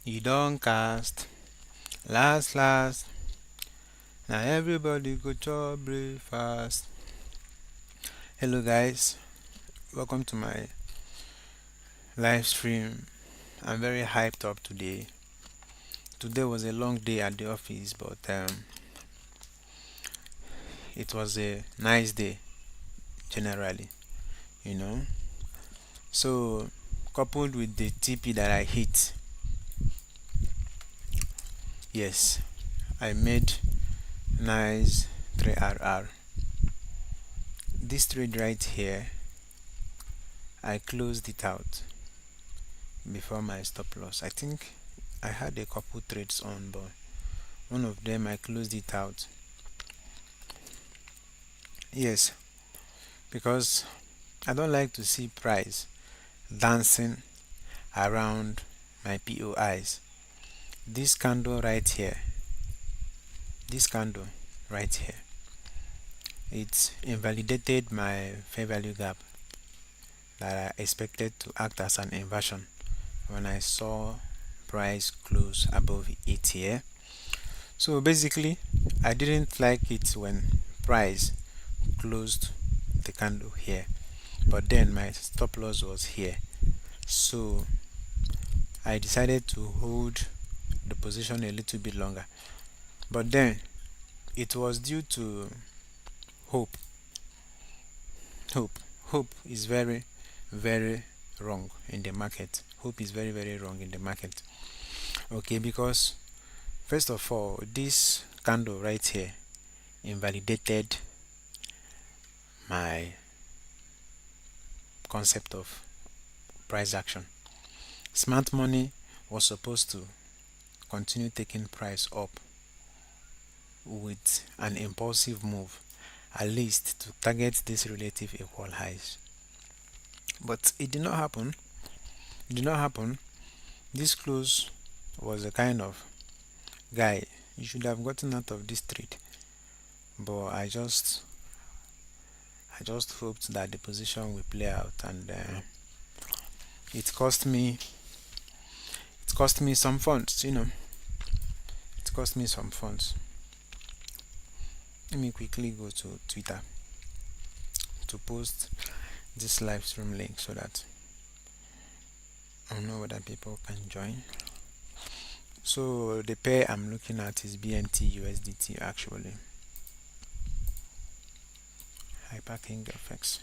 You don't cast. Last, last. Now everybody go chop breakfast. Hello guys, welcome to my live stream. I'm very hyped up today. Today was a long day at the office, but it was a nice day generally, you know. So, coupled with the TP that I hit, yes, I made nice 3RR. This trade right here, I closed it out before my stop loss. I think I had a couple trades on, but one of them I closed it out. Yes, because I don't like to see price dancing around my POIs. This candle right here, this candle right here, it invalidated my fair value gap that I expected to act as an inversion when I saw price close above it here. So basically, I didn't like it when price closed the candle here, but then my stop loss was here. So I decided to hold the position a little bit longer. But then it was due to hope. Hope. Hope is very, very wrong in the market. Hope is very, very wrong in the market. Okay, because first of all, this candle right here invalidated my concept of price action. Smart money was supposed to continue taking price up with an impulsive move, at least to target these relative equal highs. But it did not happen. It did not happen. This close was a kind of guy, you should have gotten out of this trade. But I just hoped that the position will play out, and it cost me it cost me some funds. It cost me some funds. Let me quickly go to Twitter to post this live stream link so that I know whether people can join. So the pair I'm looking at is BNT USDT actually. Hyperking FX.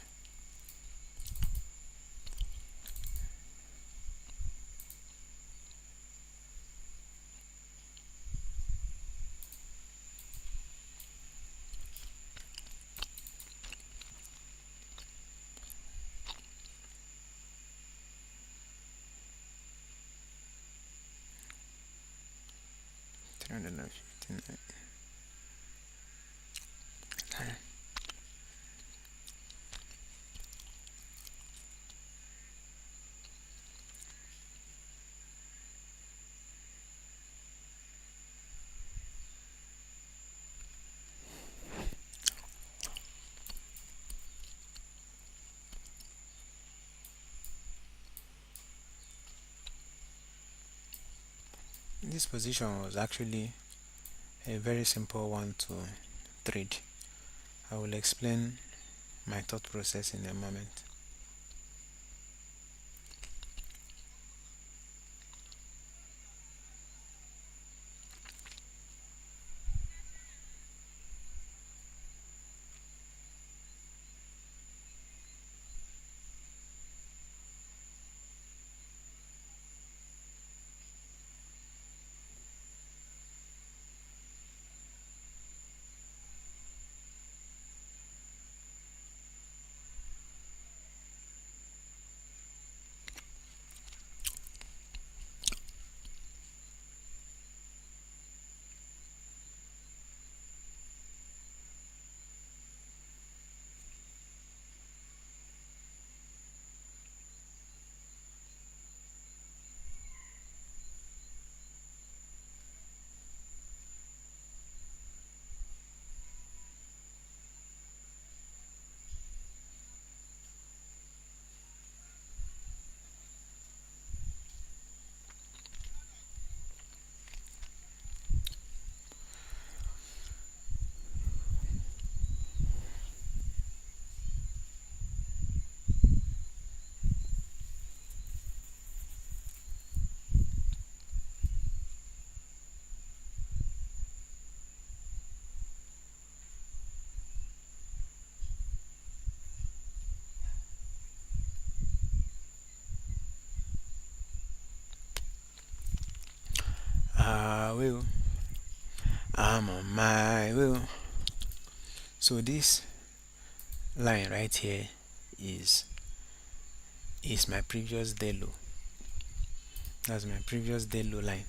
This position was actually a very simple one to trade. I will explain my thought process in a moment. way. Oh. I'm on my way. Oh. So this line right here is my previous day low. That's my previous day low line.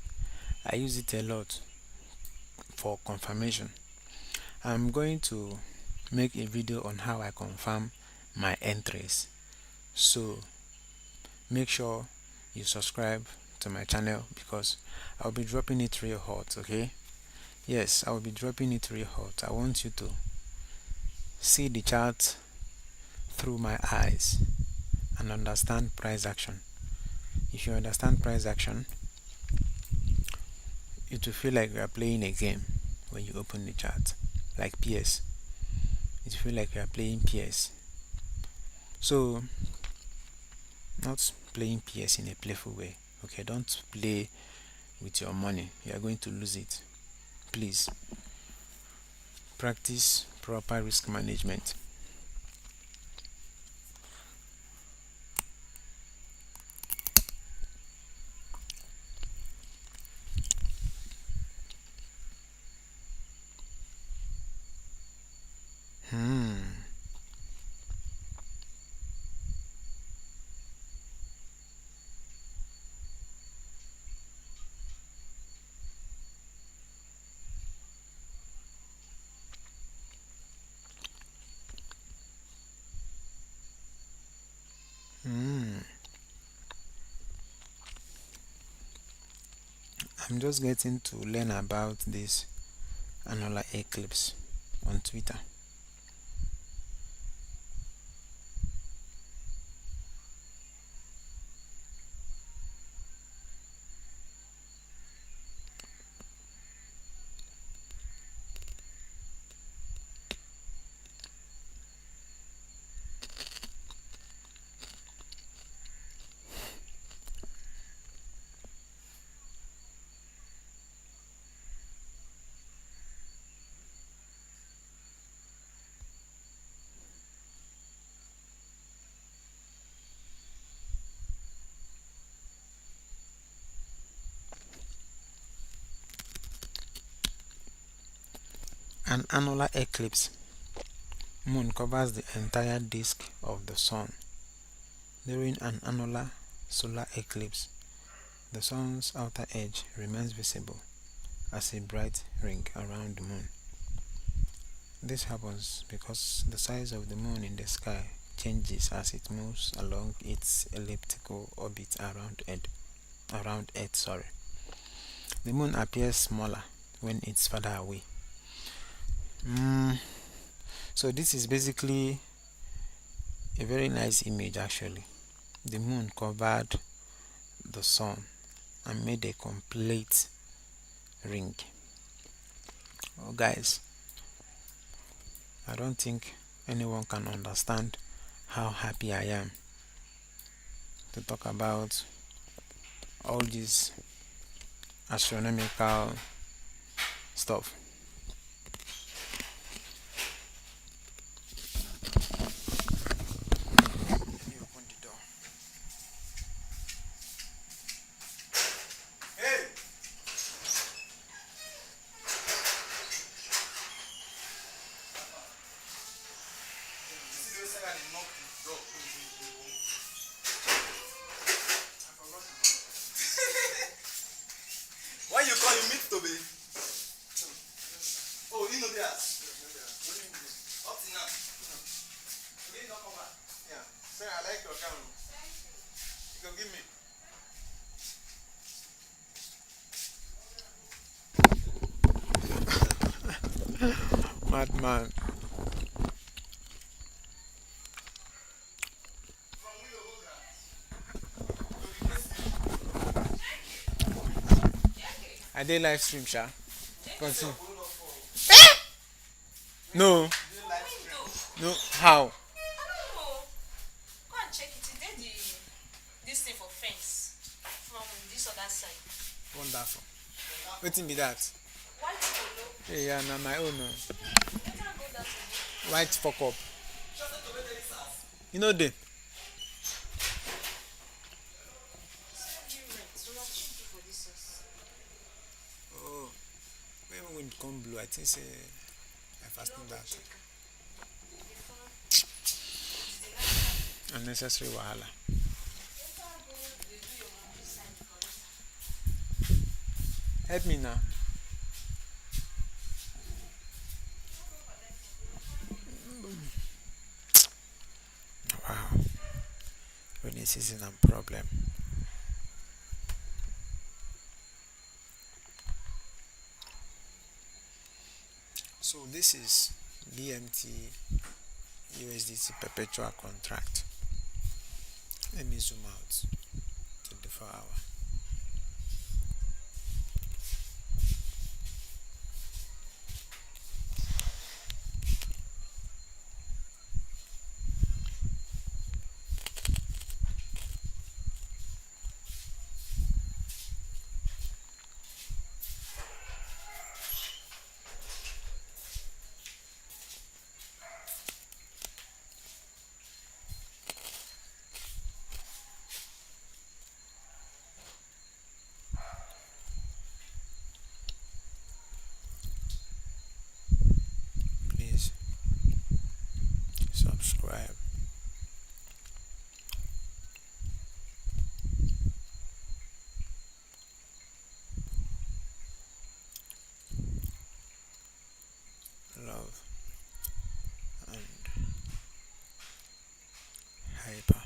I use it a lot for confirmation. I'm going to make a video on how I confirm my entries. So make sure you subscribe to my channel because I'll be dropping it real hot, okay? Yes, I'll be dropping it real hot. I want you to see the chart through my eyes and understand price action. If you understand price action, it will feel like you are playing a game when you open the chart, like PS. It will feel like you are playing PS. So, not playing PS in a playful way. Okay, don't play with your money. You are going to lose it. Please practice proper risk management. Hmm. Hmm. I'm just getting to learn about this annular eclipse on Twitter. An annular eclipse moon covers the entire disk of the sun. During an annular solar eclipse, the sun's outer edge remains visible as a bright ring around the moon. This happens because the size of the moon in the sky changes as it moves along its elliptical orbit around Earth. Sorry. The moon appears smaller when it's further away. So this is basically a very nice image actually. The moon covered the sun and made a complete ring. Oh guys, I don't think anyone can understand how happy I am to talk about all this astronomical stuff. Let me open the door. Hey! Why you call him meat to be? Oh, you know that. Up to now. You didn't come back. Yeah. Sir, I like your gown. You can give me. Madman. I did live stream, Sha. Continue. No. No. How? Go and check it. It did this thing for fence from this other side. Wonderful. Waiting be that. White polo. Yeah, now my own. Better go that way. White fuck up. You know the. Save you rent. So I'm cheap for this house. Oh. even when it come blue, I think say I You no fasting go that check am before it dey later. unnecessary wahala. Later go dey do your monthly sign for later. Help me now. No go collect am. Wow, rainy season and problem. So this is BMT USDT perpetual contract. Let me zoom out to the 4 hour. Please subscribe. Love and hyper.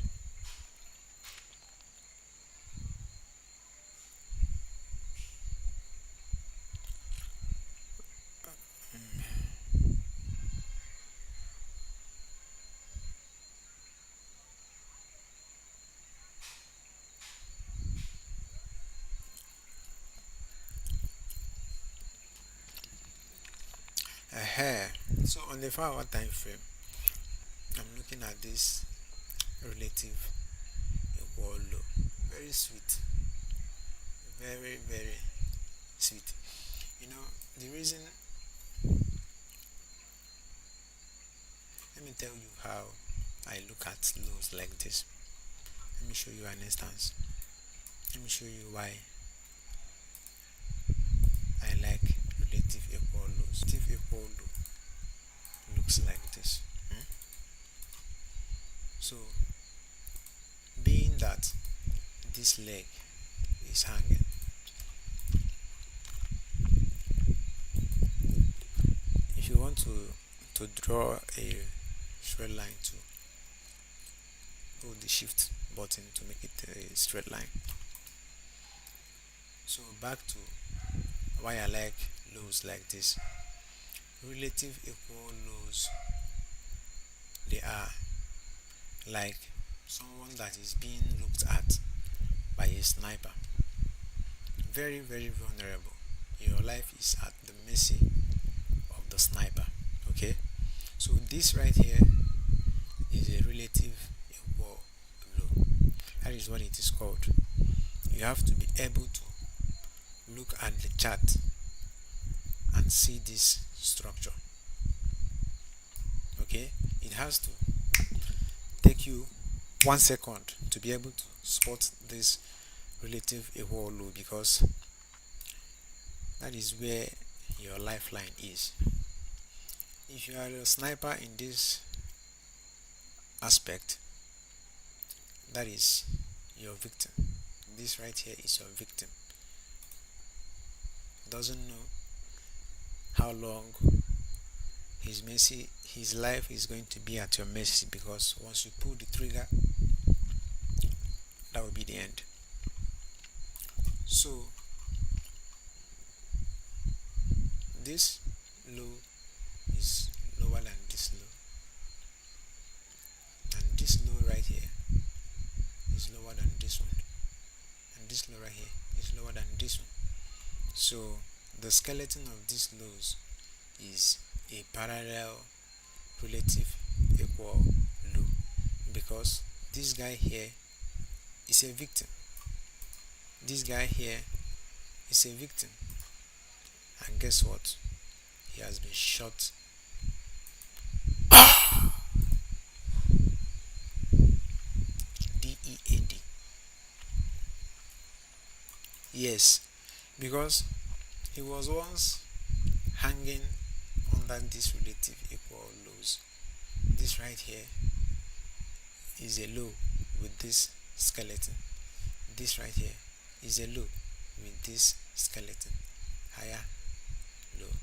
Hair. So on the 4 hour time frame, I'm looking at this relative equal low. Very sweet. Very, very sweet. You know, the reason, let me tell you how I look at lows like this. Let me show you an instance. Let me show you why I like relative equal lows. Relative equal low looks like this. Hmm? So, being that this leg is hanging, if you want to draw a straight line to hold the shift button to make it a straight line. So back to why I like lows like this. Relative equal lows, they are like someone that is being looked at by a sniper. Very, very vulnerable. Your life is at the mercy of the sniper. Okay? So this right here is a relative equal low. That is what it is called. You have to be able to look at the chart and see this structure. Okay? It has to take you 1 second to be able to spot this relative equal low, because that is where your lifeline is. If you are a sniper in this aspect, that is your victim. This right here is your victim. Doesn't know how long his life is going to be at your mercy, because once you pull the trigger, that will be the end. So this low is lower than this low, and this low right here is lower than this one, and this low right here is lower than this one. So the skeleton of these lows is a parallel relative equal low, because this guy here is a victim. This guy here is a victim, and guess what? He has been shot. DEAD. Yes, because he was once hanging under this relative equal lows. This right here is a low with this skeleton. This right here is a low with this skeleton. Higher, low,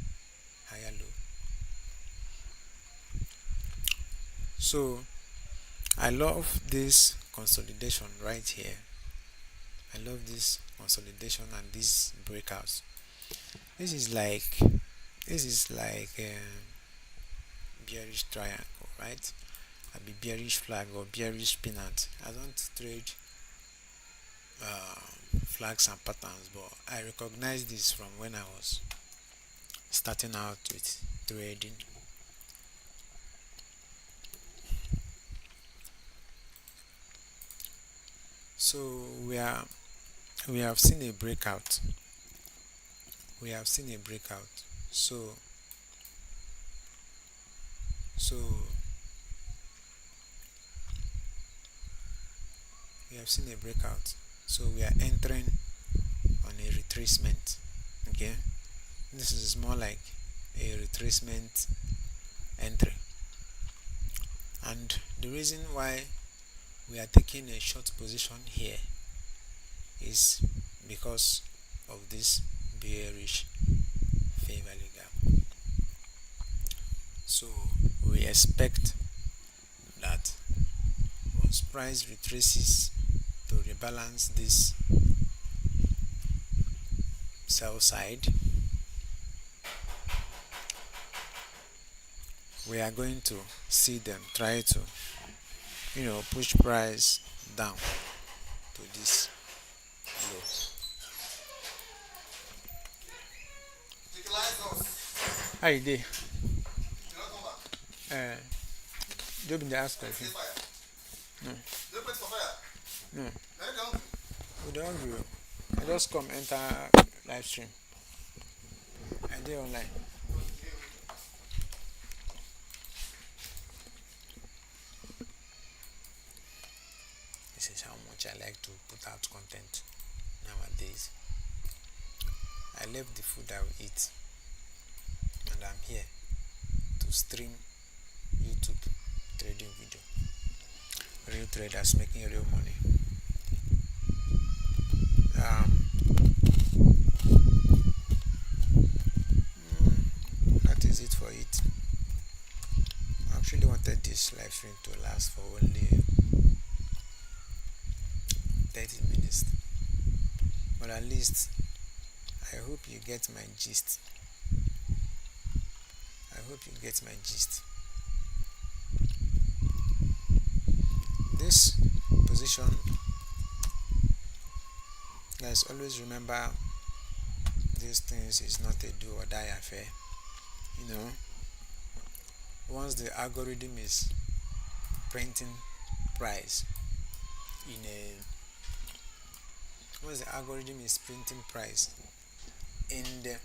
higher, low. So I love this consolidation right here. I love this consolidation and these breakouts. This is like bearish triangle, right? A bearish flag or bearish peanut. I don't trade flags and patterns, but I recognize this from when I was starting out with trading. So we have seen a breakout. We have seen a breakout. So we have seen a breakout. So we are entering on a retracement. Okay, this is more like a retracement entry, and the reason why we are taking a short position here is because of this bearish fair value gap. So we expect that once price retraces to rebalance this sell side, we are going to see them try to push price down to this low. How you dey? Job in the ask question. No. No. We don't hungry. I just come enter live stream. I dey online. This is how much I like to put out content nowadays. I left the food I will eat, and I'm here to stream YouTube trading video. Real traders making real money. That is it for it. I actually wanted this live stream to last for only 30 minutes, but at least I hope you get my gist. This position, guys, always remember these things is not a do or die affair. Once the algorithm is printing price in a in the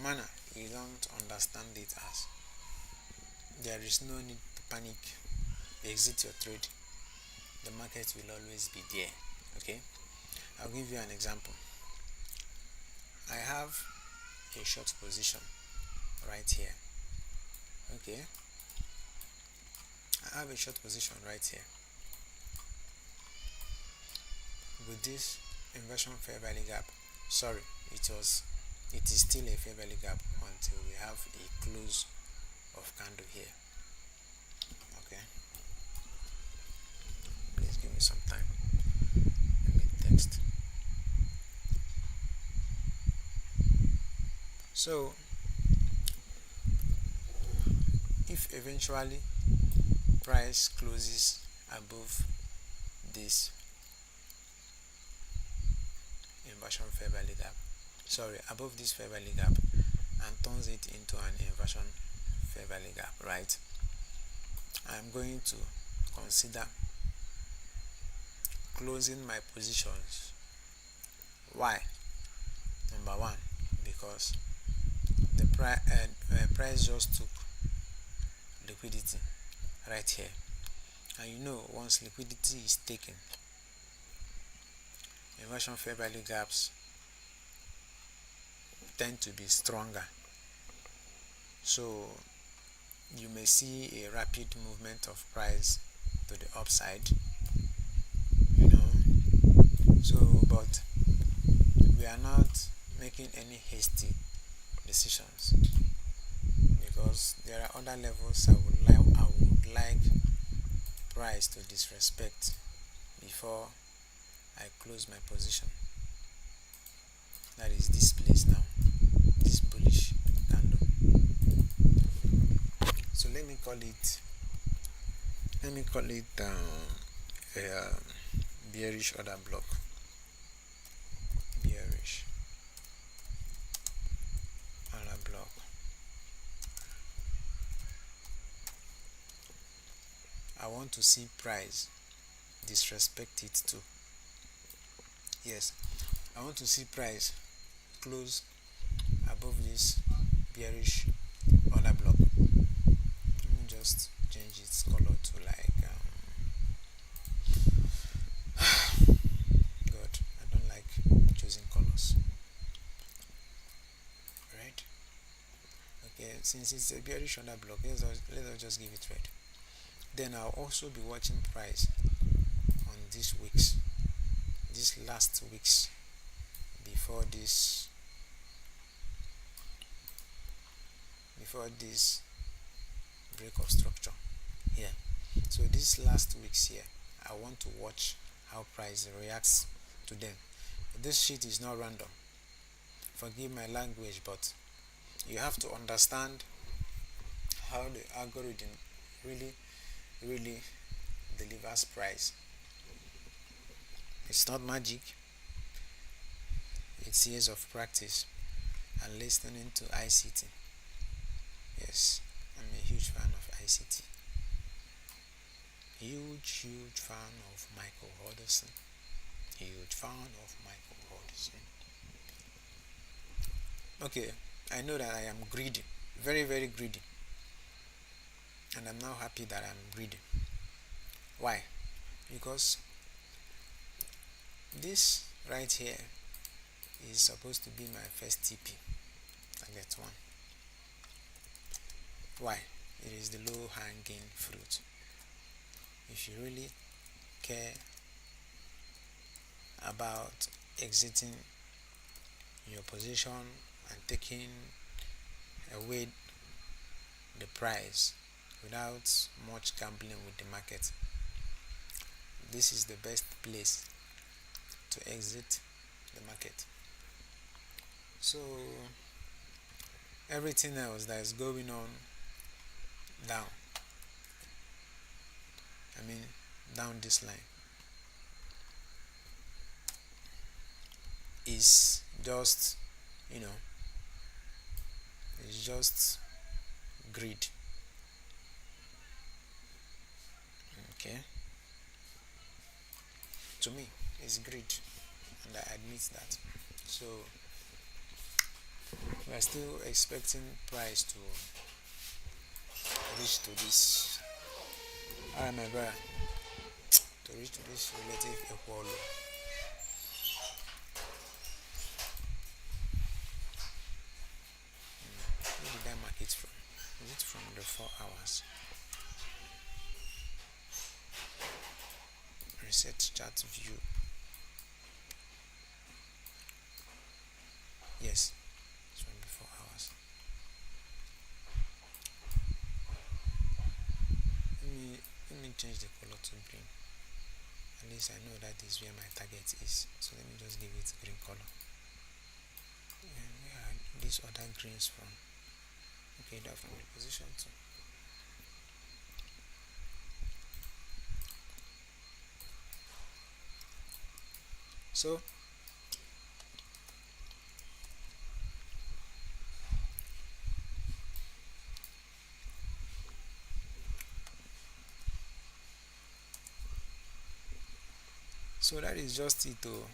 manner you don't understand it as, there is no need to panic. Exit your trade. The market will always be there. Okay, I'll give you an example. I have a short position right here. Okay, I have a short position right here with this inversion fair value gap. Sorry, it is still a fair value gap until we have a close of candle here. Okay, please give me some time. Let me text. So if eventually price closes above this inversion fair value gap, above this fair value gap, and turns it into an inversion fair value gap, right, I'm going to consider closing my positions. Why? Number one, because the price just took liquidity right here, and once liquidity is taken, inversion fair value gaps tend to be stronger So you may see a rapid movement of price to the upside, you know. So, but we are not making any hasty decisions because there are other levels I would like price to disrespect before I close my position. That is this place now, this bullish candle. So let me call it a bearish order block. Bearish order block. I want to see price disrespect it too. Yes, I want to see price close above this bearish order block. Let me just change its color to like God. I don't like choosing colors. Right? Okay, since it's a bearish order block, let us just give it red. Then I'll also be watching price on these last weeks before this break of structure here. So these last weeks here, I want to watch how price reacts to them. This shit is not random. Forgive my language, but you have to understand how the algorithm really, really delivers price. It's not magic. It's years of practice and listening to ICT. Yes, I'm a huge fan of ICT. Huge fan of Michael Hordison. Huge fan of Michael Hordison. Okay, I know that I am greedy, very, very greedy, and I'm now happy that I'm greedy. Why? Because this right here is supposed to be my first TP. I get one. Why? It is the low hanging fruit. If you really care about exiting your position and taking away the price without much gambling with the market, this is the best place to exit the market. So everything else that is going on down, I mean down this line, is just, you know, it's just greed. Okay, to me it's greed, and I admit that. So we are still expecting price to reach to this, alright my brother, to reach to this relative equal low. Where did I mark it from? Is it from the 4 hours? Reset chart view. Yes, it's from the 4 hours. Let me change the color to green. At least I know that is where my target is. So let me just give it green color. And where are these other greens from? Okay, they're from the position too. So that is just it though.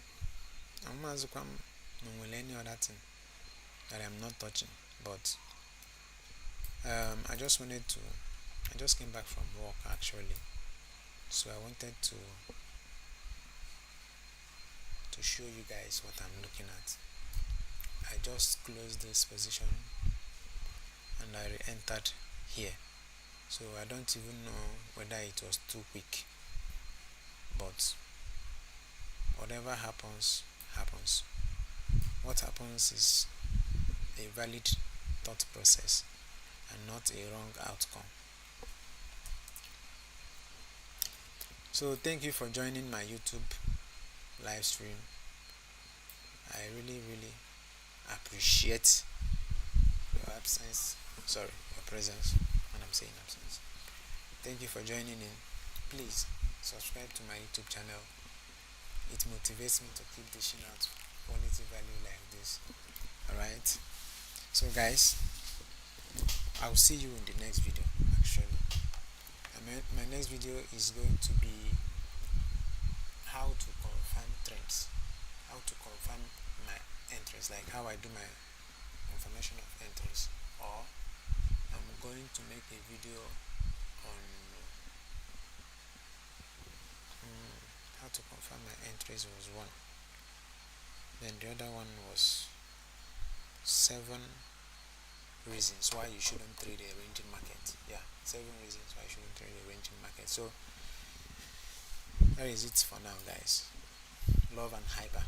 I'm not any other thing that I'm not touching. But I just came back from work actually. So I wanted to show you guys what I'm looking at. I just closed this position and I re-entered here. So I don't even know whether it was too quick, but whatever happens happens. What happens is a valid thought process and not a wrong outcome. So thank you for joining my YouTube live stream. I really appreciate your absence, sorry, your presence when I'm saying absence. Thank you for joining in. Please subscribe to my YouTube channel. It motivates me to keep dishing out quality value like this. Alright, so guys, I'll see you in the next video. Actually, my next video is going to be how to confirm trends, how to confirm my entries, like how I do my confirmation of entries. Or I'm going to make a video on how to confirm my entries was one. Then the other one was 7 reasons why you shouldn't trade a ranging market. Yeah, 7 reasons why you shouldn't trade a ranging market. So that is it for now, guys. Love and hyper.